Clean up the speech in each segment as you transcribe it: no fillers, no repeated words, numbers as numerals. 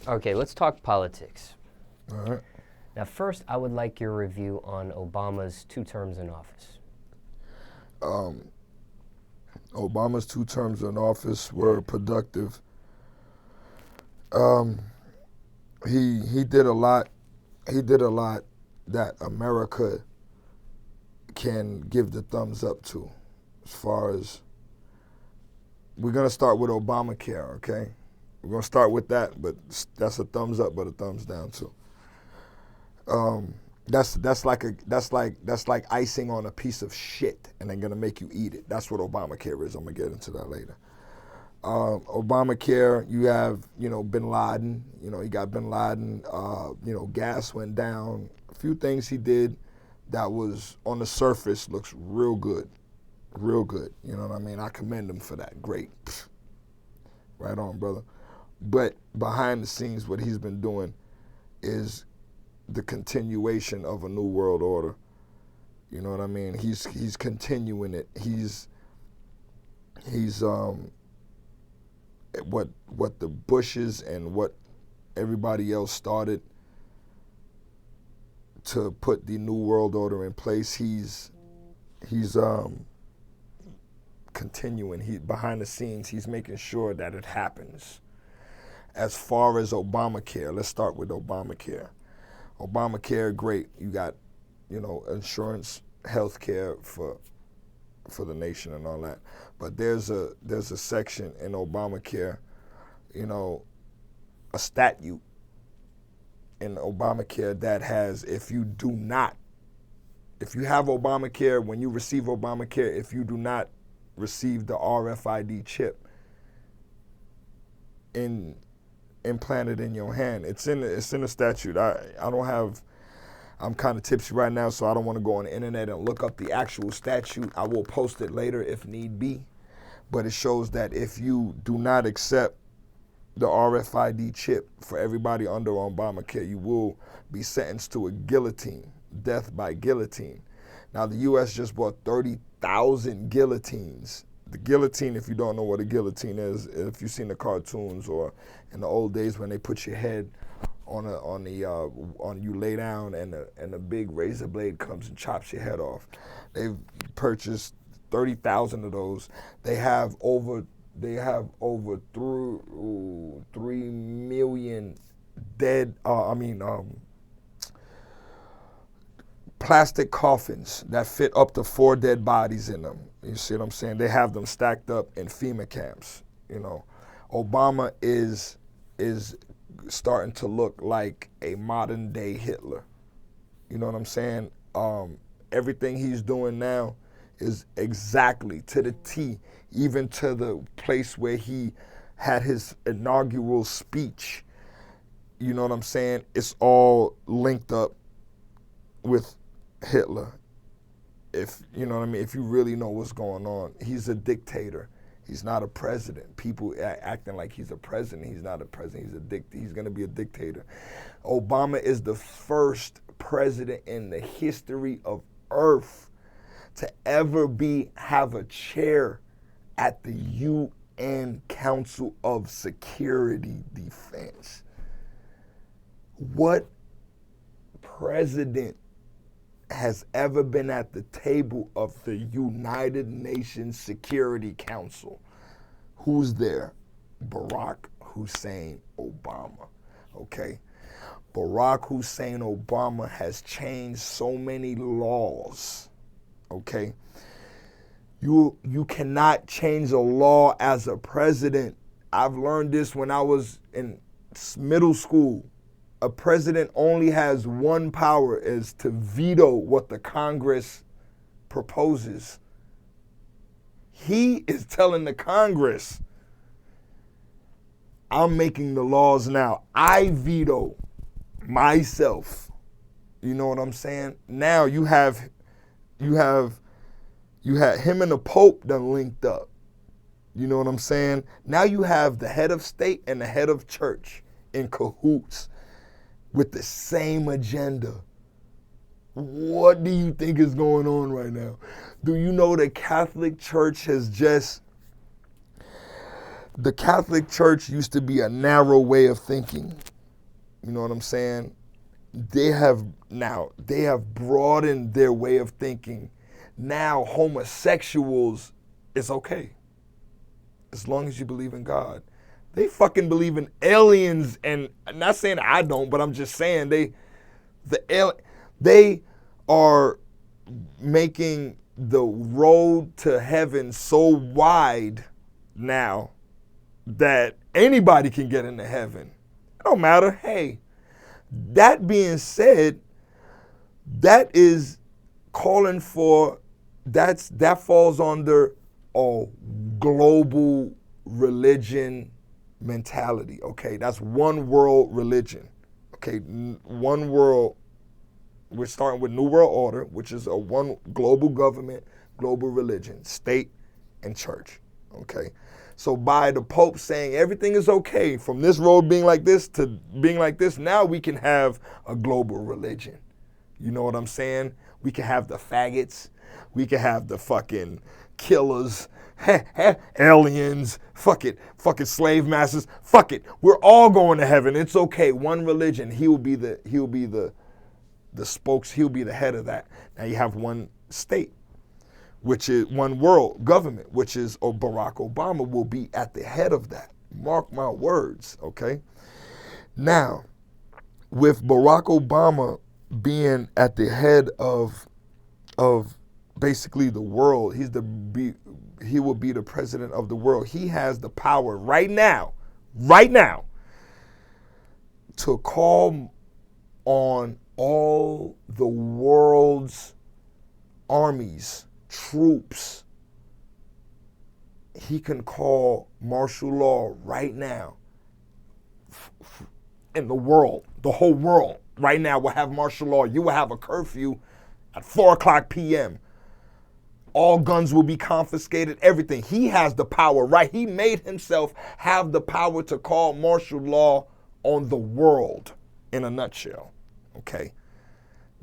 Okay, let's talk politics. All right. Now, first, I would like your review on Obama's 2 terms in office. Obama's 2 terms in office were productive. He did a lot. He did a lot that America can give the thumbs up to. As far as we're gonna start with Obamacare, okay? We're gonna start with that, but that's a thumbs up, but a thumbs down too. That's like icing on a piece of shit, and they're gonna make you eat it. That's what Obamacare is. I'm gonna get into that later. Obamacare, you have Bin Laden. You got Bin Laden. Gas went down. A few things he did that was on the surface looks real good, real good. You know what I mean? I commend him for that. Great, right on, brother. But behind the scenes, what he's been doing is the continuation of a new world order. You know what I mean? He's continuing it. He's what the Bushes and what everybody else started to put the new world order in place. He's continuing. He behind the scenes. He's making sure that it happens. As far as Obamacare, let's start with Obamacare. Obamacare, great. You got, insurance, health care for the nation and all that. But there's a section in Obamacare, a statute in Obamacare that has, if you have Obamacare, when you receive Obamacare, if you do not receive the RFID chip implanted in your hand, it's in the statute. I'm kind of tipsy right now, so I don't want to go on the internet and look up the actual statute. I will post it later if need be. But it shows that if you do not accept the RFID chip for everybody under Obamacare, you will be sentenced to a guillotine, death by guillotine. Now, the U.S. just bought 30,000 guillotines. The guillotine, if you don't know what a guillotine is, if you've seen the cartoons or in the old days when they put your head on you lay down and a big razor blade comes and chops your head off. They've purchased 30,000 of those. They have over 3 million plastic coffins that fit up to 4 dead bodies in them. You see what I'm saying? They have them stacked up in FEMA camps. Obama is starting to look like a modern day Hitler. You know what I'm saying? Everything he's doing now is exactly to the T, even to the place where he had his inaugural speech. You know what I'm saying? It's all linked up with Hitler. If you know what I mean, if you really know what's going on, he's a dictator. He's not a president. People acting like he's a president. He's not a president. He's going to be a dictator. Obama is the first president in the history of Earth to ever have a chair at the UN Council of Security Defense. What president has ever been at the table of the United Nations Security Council? Who's there? Barack Hussein Obama, okay? Barack Hussein Obama has changed so many laws, okay? You cannot change a law as a president. I've learned this when I was in middle school. A president only has one power, is to veto what the Congress proposes. He is telling the Congress, I'm making the laws now. I veto myself. You know what I'm saying? Now you had him and the Pope done linked up. You know what I'm saying? Now you have the head of state and the head of church in cahoots with the same agenda. What do you think is going on right now? Do you know the Catholic Church the Catholic Church used to be a narrow way of thinking. You know what I'm saying? They have broadened their way of thinking. Now homosexuals is okay, as long as you believe in God. They fucking believe in aliens, and I'm not saying I don't, but I'm just saying they are making the road to heaven so wide now that anybody can get into heaven. It don't matter. Hey, that being said, that is calling for, that falls under a global religion mentality, okay? That's one world religion, okay? One world. We're starting with New World Order, which is a one global government, global religion, state and church, okay? So by the Pope saying everything is okay, from this road being like this to being like this, now we can have a global religion. You know what I'm saying? We can have the faggots. We can have the fucking killers, aliens, fucking slave masters. Fuck it. We're all going to heaven. It's okay. One religion. He'll be the spokes. He'll be the head of that. Now you have one state, which is one world government, which is Barack Obama will be at the head of that. Mark my words, okay? Now, with Barack Obama being at the head of basically the world, he will be the president of the world. He has the power right now, to call on all the world's armies, troops. He can call martial law right now in the world. The whole world right now will have martial law. You will have a curfew at 4:00 p.m. All guns will be confiscated, everything. He has the power, right? He made himself have the power to call martial law on the world in a nutshell, okay?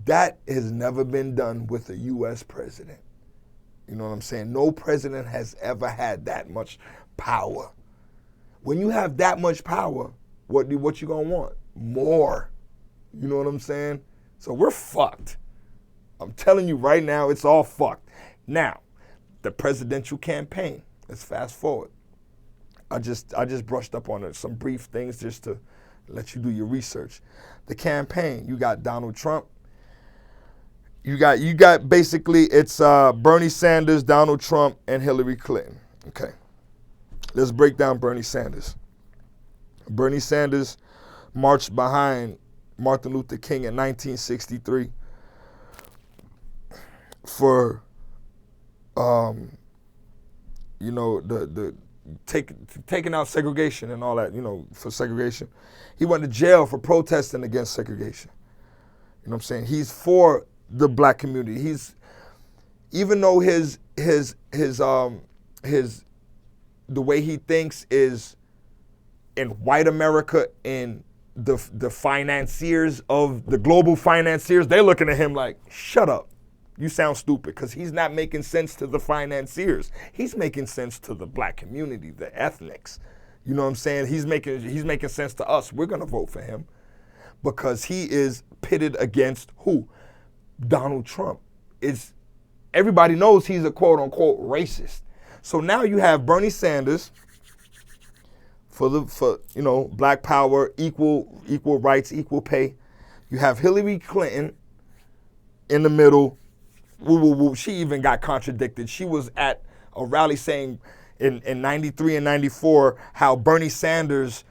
That has never been done with a U.S. president. You know what I'm saying? No president has ever had that much power. When you have that much power, what you gonna want? More. You know what I'm saying? So we're fucked. I'm telling you right now, it's all fucked. Now, the presidential campaign. Let's fast forward. I just brushed up on it, some brief things just to let you do your research. The campaign, you got Donald Trump. You got basically, it's Bernie Sanders, Donald Trump, and Hillary Clinton. Okay. Let's break down Bernie Sanders. Bernie Sanders marched behind Martin Luther King in 1963 for taking out segregation and all that, for segregation. He went to jail for protesting against segregation. You know what I'm saying? He's for the black community. Even though his the way he thinks is in white America, in the financiers of the global financiers, they're looking at him like, shut up. You sound stupid, because he's not making sense to the financiers. He's making sense to the black community, the ethnics. You know what I'm saying? He's making sense to us. We're gonna vote for him because he is pitted against who? Donald Trump. Everybody knows he's a quote unquote racist. So now you have Bernie Sanders for black power, equal rights, equal pay. You have Hillary Clinton in the middle. She even got contradicted. She was at a rally saying in 93 and 94 how Bernie Sanders,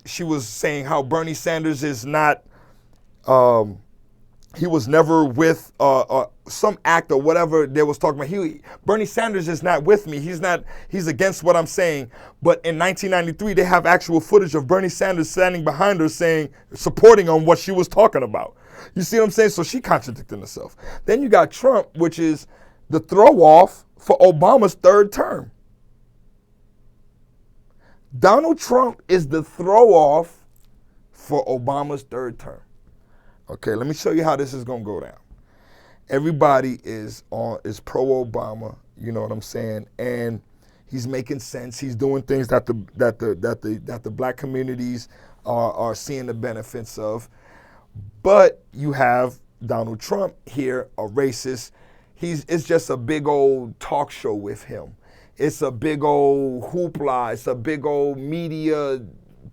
she was saying how Bernie Sanders is not, he was never with some act or whatever they was talking about. Bernie Sanders is not with me. He's against what I'm saying. But in 1993, they have actual footage of Bernie Sanders standing behind her supporting on what she was talking about. You see what I'm saying? So she contradicted herself. Then you got Trump, which is the throw-off for Obama's third term. Donald Trump is the throw-off for Obama's third term. Okay, let me show you how this is gonna go down. Everybody is pro-Obama, you know what I'm saying, and he's making sense. He's doing things that the black communities are seeing the benefits of. But you have Donald Trump here, a racist. It's just a big old talk show with him. It's a big old hoopla. It's a big old media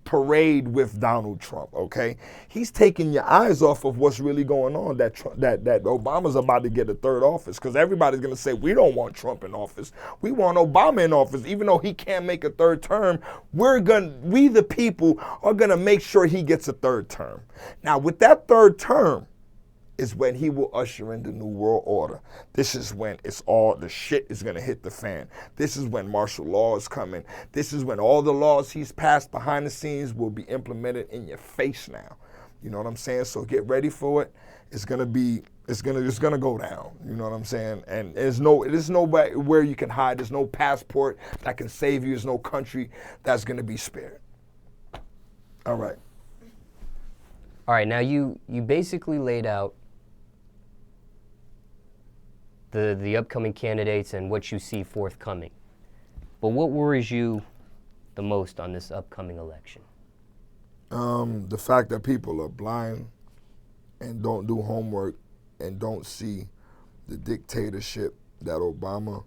parade with Donald Trump, okay? He's taking your eyes off of what's really going on, that Obama's about to get a third office, because everybody's going to say, we don't want Trump in office. We want Obama in office. Even though he can't make a third term, we the people are going to make sure he gets a third term. Now, with that third term, is when he will usher in the New World Order. This is when the shit is gonna hit the fan. This is when martial law is coming. This is when all the laws he's passed behind the scenes will be implemented in your face now. You know what I'm saying? So get ready for it. It's gonna go down. You know what I'm saying? And there's nowhere you can hide. There's no passport that can save you. There's no country that's gonna be spared. All right. All right, now you basically laid out the upcoming candidates and what you see forthcoming. But what worries you the most on this upcoming election? The fact that people are blind and don't do homework and don't see the dictatorship that Obama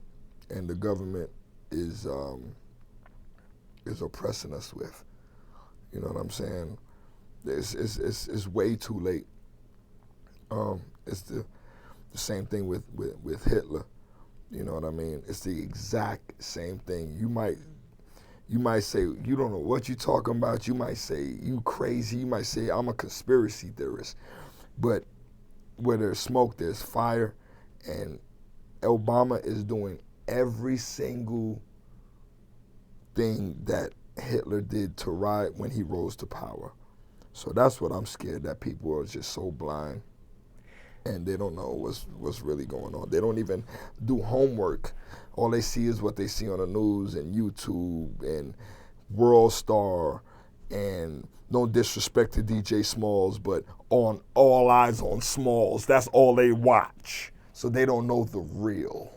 and the government is oppressing us with. You know what I'm saying? It's way too late. It's the same thing with Hitler. You know what I mean? It's the exact same thing. You might say, you don't know what you're talking about. You might say, you crazy. You might say, I'm a conspiracy theorist. But where there's smoke, there's fire. And Obama is doing every single thing that Hitler did to rise when he rose to power. So that's what I'm scared, that people are just so blind and they don't know what's really going on. They don't even do homework. All they see is what they see on the news and YouTube and World Star, and no disrespect to DJ Smallz, but on All Eyes on Smallz, that's all they watch. So they don't know the real.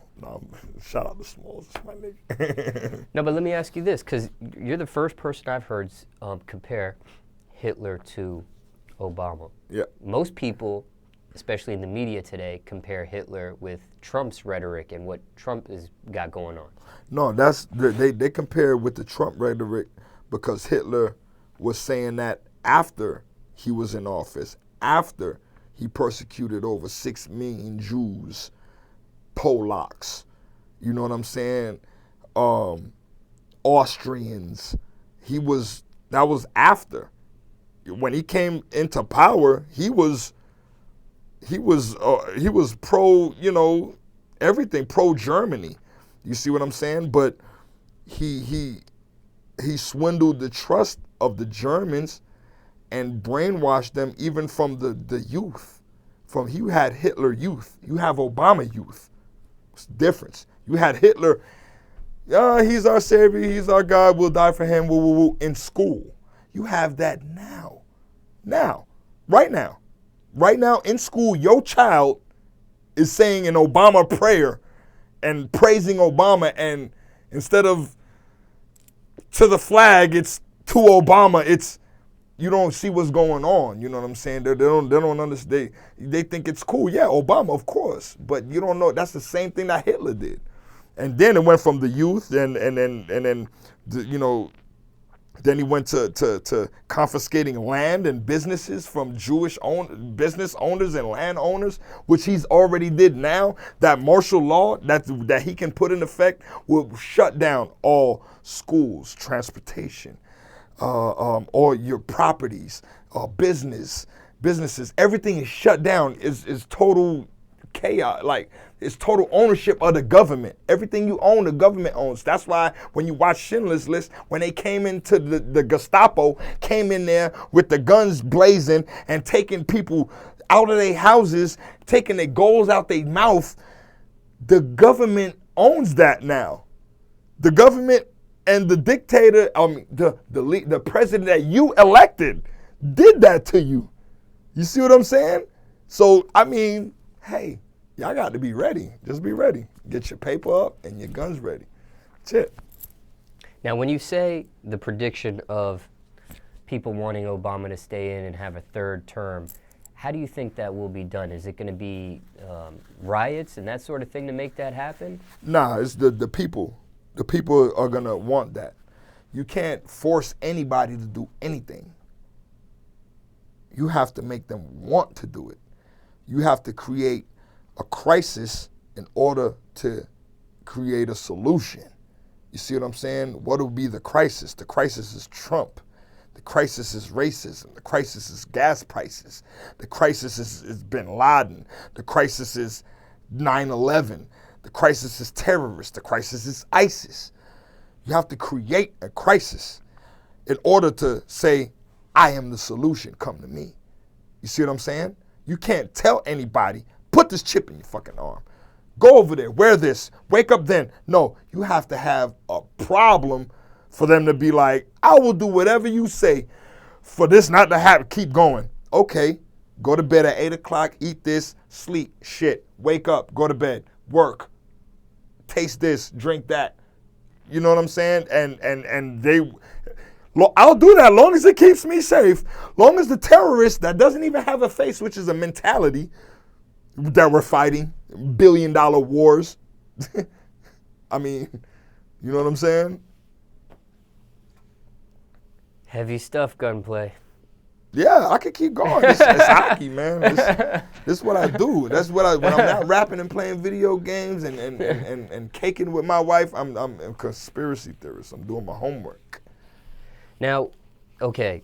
Shout out to Smallz, it's my nigga. No, but let me ask you this, because you're the first person I've heard compare Hitler to Obama. Yeah. Most people, especially in the media today, compare Hitler with Trump's rhetoric and what Trump has got going on. No, they compare with the Trump rhetoric because Hitler was saying that after he was in office, after he persecuted over 6 million Jews, Polacks, you know what I'm saying, Austrians. That was after. When he came into power, he was pro, everything, pro Germany. You see what I'm saying? But he swindled the trust of the Germans and brainwashed them, even from the youth. You had Hitler youth, you have Obama youth. It's the difference. You had Hitler, he's our savior, he's our God, we'll die for him, in school. You have that now. Right now in school, your child is saying an Obama prayer and praising Obama, and instead of to the flag, it's to Obama. It's, you don't see what's going on. You know what I'm saying? They don't understand. They think it's cool. Yeah, Obama, of course, but you don't know that's the same thing that Hitler did. And then it went from the youth, and then then he went to confiscating land and businesses from Jewish business owners and landowners, which he's already did now. That martial law that he can put in effect will shut down all schools, transportation, all your properties, businesses. Everything is shut down. Is total chaos. Like, it's total ownership of the government. Everything you own, the government owns. That's why when you watch Schindler's List, when they came into the Gestapo, came in there with the guns blazing and taking people out of their houses, taking their goals out their mouth, the government owns that now. The government and the dictator, the president that you elected did that to you. You see what I'm saying? So, hey, y'all got to be ready. Just be ready. Get your paper up and your guns ready. That's it. Now, when you say the prediction of people wanting Obama to stay in and have a third term. How do you think that will be done? Is it going to be riots and that sort of thing to make that happen? Nah, it's the people. The people are going to want that. You can't force anybody to do anything. You have to make them want to do it. You have to create a crisis in order to create a solution. You see what I'm saying? What will be the crisis? The crisis is Trump. The crisis is racism. The crisis is gas prices. The crisis is bin Laden. The crisis is 9/11. The crisis is terrorists. The crisis is ISIS. You have to create a crisis in order to say, I am the solution, come to me. You see what I'm saying? You can't tell anybody, put this chip in your fucking arm. Go over there, wear this, wake up then. No, you have to have a problem for them to be like, I will do whatever you say for this not to happen. Keep going. Okay, go to bed at 8 o'clock, eat this, sleep, shit, wake up, go to bed, work, taste this, drink that. You know what I'm saying? And they, I'll do that long as it keeps me safe. Long as the terrorist that doesn't even have a face, which is a mentality that we're fighting, billion-dollar wars. I mean, you know what I'm saying? Heavy stuff, Gunplay. Yeah, I could keep going. It's hockey, man. This is what I do. That's what when I'm not rapping and playing video games and caking with my wife, I'm a conspiracy theorist. I'm doing my homework. Now, okay,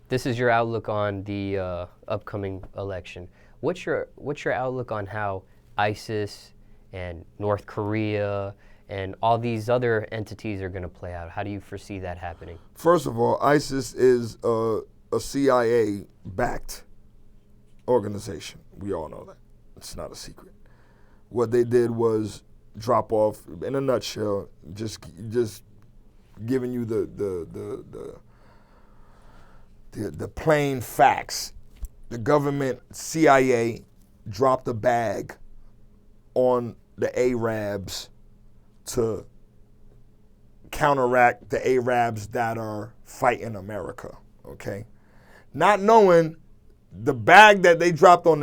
this is your outlook on the upcoming election. What's your outlook on how ISIS and North Korea and all these other entities are going to play out? How do you foresee that happening? First of all, ISIS is a CIA-backed organization. We all know that. It's not a secret. What they did was drop off, in a nutshell, just giving you the plain facts. The government, CIA, dropped a bag on the Arabs to counteract the Arabs that are fighting America, okay? Not knowing the bag that they dropped on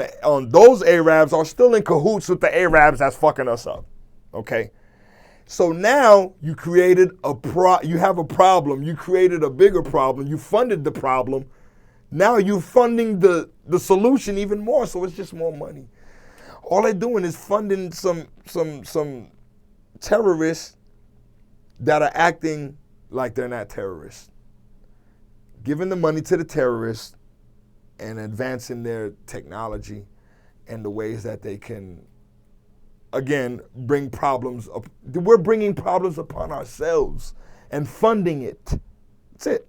those Arabs are still in cahoots with the Arabs that's fucking us up, okay? So now you created you have a problem, you created a bigger problem, you funded the problem. Now you're funding the solution even more, so it's just more money. All they're doing is funding some terrorists that are acting like they're not terrorists. Giving the money to the terrorists and advancing their technology and the ways that they can, again, bring problems up. We're bringing problems upon ourselves and funding it. That's it.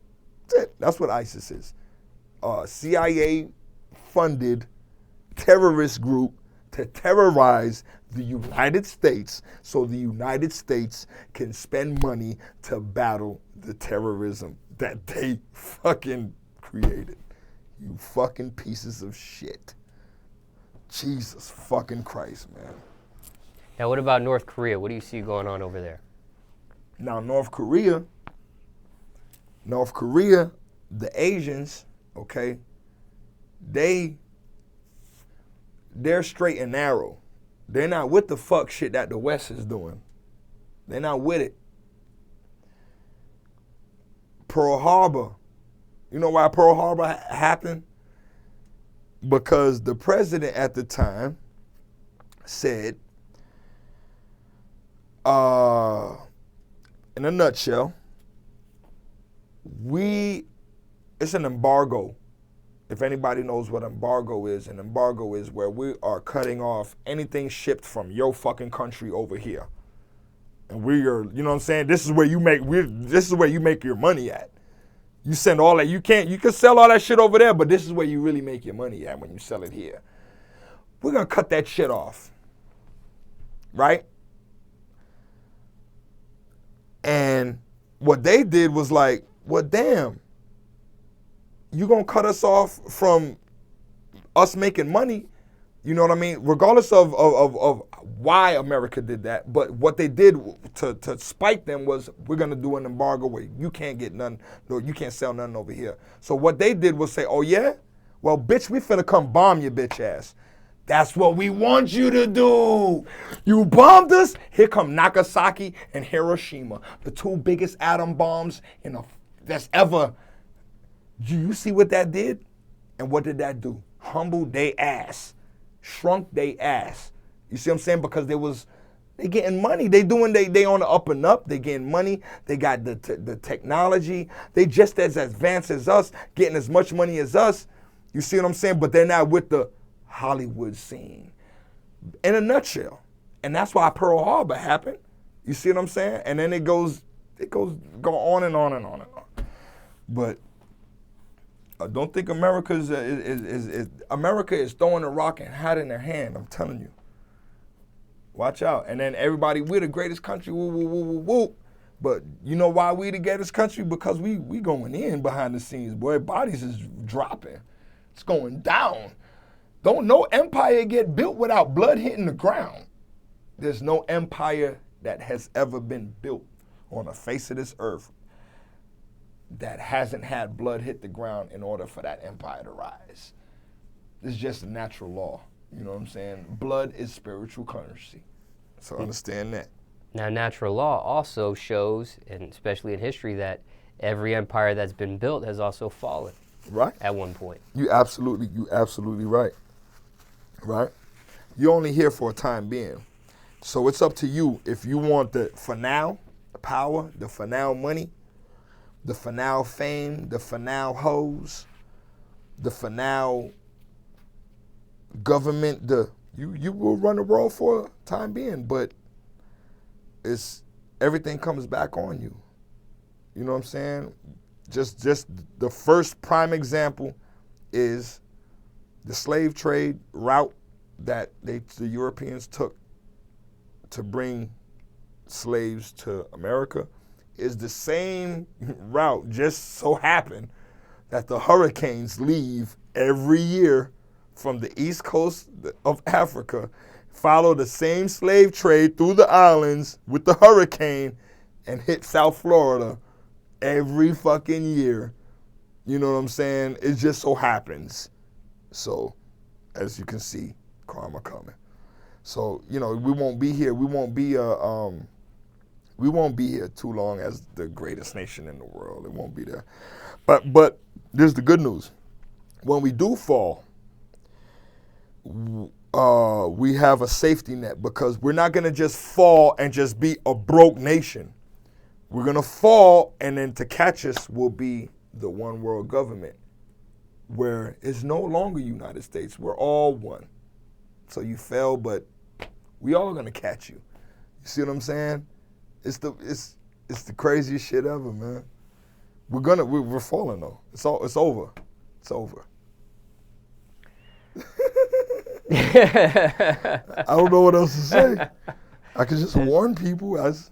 That's it. That's what ISIS is. CIA-funded terrorist group to terrorize the United States so the United States can spend money to battle the terrorism that they fucking created. You fucking pieces of shit. Jesus fucking Christ, man. Now, what about North Korea? What do you see going on over there? Now, North Korea, the Asians, okay, they're straight and narrow. They're not with the fuck shit that the West is doing. They're not with it. Pearl Harbor. You know why Pearl Harbor happened? Because the president at the time said, in a nutshell, it's an embargo. If anybody knows what embargo is, an embargo is where we are cutting off anything shipped from your fucking country over here. And we are, you know what I'm saying? This is where you make your money at. You send all that, you can sell all that shit over there, but this is where you really make your money at when you sell it here. We're gonna cut that shit off. Right? And what they did was like, well, damn, you gonna cut us off from us making money, You know what I mean? Regardless of why America did that, but what they did to spite them was, we're going to do an embargo where you can't get none, no, you can't sell nothing over here. So what they did was say, oh yeah? Well, bitch, we finna come bomb your bitch ass. That's what we want you to do. You bombed us? Here come Nagasaki and Hiroshima, the two biggest atom bombs that's ever. Do you see what that did? And what did that do? Humbled they ass. Shrunk they ass. You see what I'm saying? Because they getting money. They on the up and up. They getting money. They got the technology. They just as advanced as us, getting as much money as us. You see what I'm saying? But they're not with the Hollywood scene. In a nutshell. And that's why Pearl Harbor happened. You see what I'm saying? And then it goes on and on and on and on. But I don't think America is throwing a rock and hat in their hand. I'm telling you. Watch out. And then everybody, we're the greatest country. Woo, woo, woo, woo, woo. But you know why we the greatest country? Because we going in behind the scenes, boy. Bodies is dropping. It's going down. Don't no empire get built without blood hitting the ground. There's no empire that has ever been built on the face of this earth that hasn't had blood hit the ground in order for that empire to rise. It's just a natural law. You know what I'm saying? Blood is spiritual currency. So understand that. Now, natural law also shows, and especially in history, that every empire that's been built has also fallen. Right. At one point. You absolutely right. Right? You're only here for a time being. So it's up to you if you want the for now power, the for now money, the for now fame, the for now hoes, the for now government, you will run the world for a time being, but it's everything comes back on you. You know what I'm saying? Just the first prime example is the slave trade route that the Europeans took to bring slaves to America is the same route. Just so happened that the hurricanes leave every year from the east coast of Africa, follow the same slave trade through the islands with the hurricane and hit South Florida every fucking year. You know what I'm saying? It just so happens. So, as you can see, karma coming. So, you know, we won't be here. We won't be here too long as the greatest nation in the world. It won't be there. But there's the good news. When we do fall, we have a safety net, because we're not gonna just fall and just be a broke nation. We're gonna fall, and then to catch us will be the one world government, where it's no longer United States. We're all one. So you fell, but we all gonna catch you. You see what I'm saying? It's the craziest shit ever, man. We're falling though. It's over. It's over. I don't know what else to say. I can just warn people as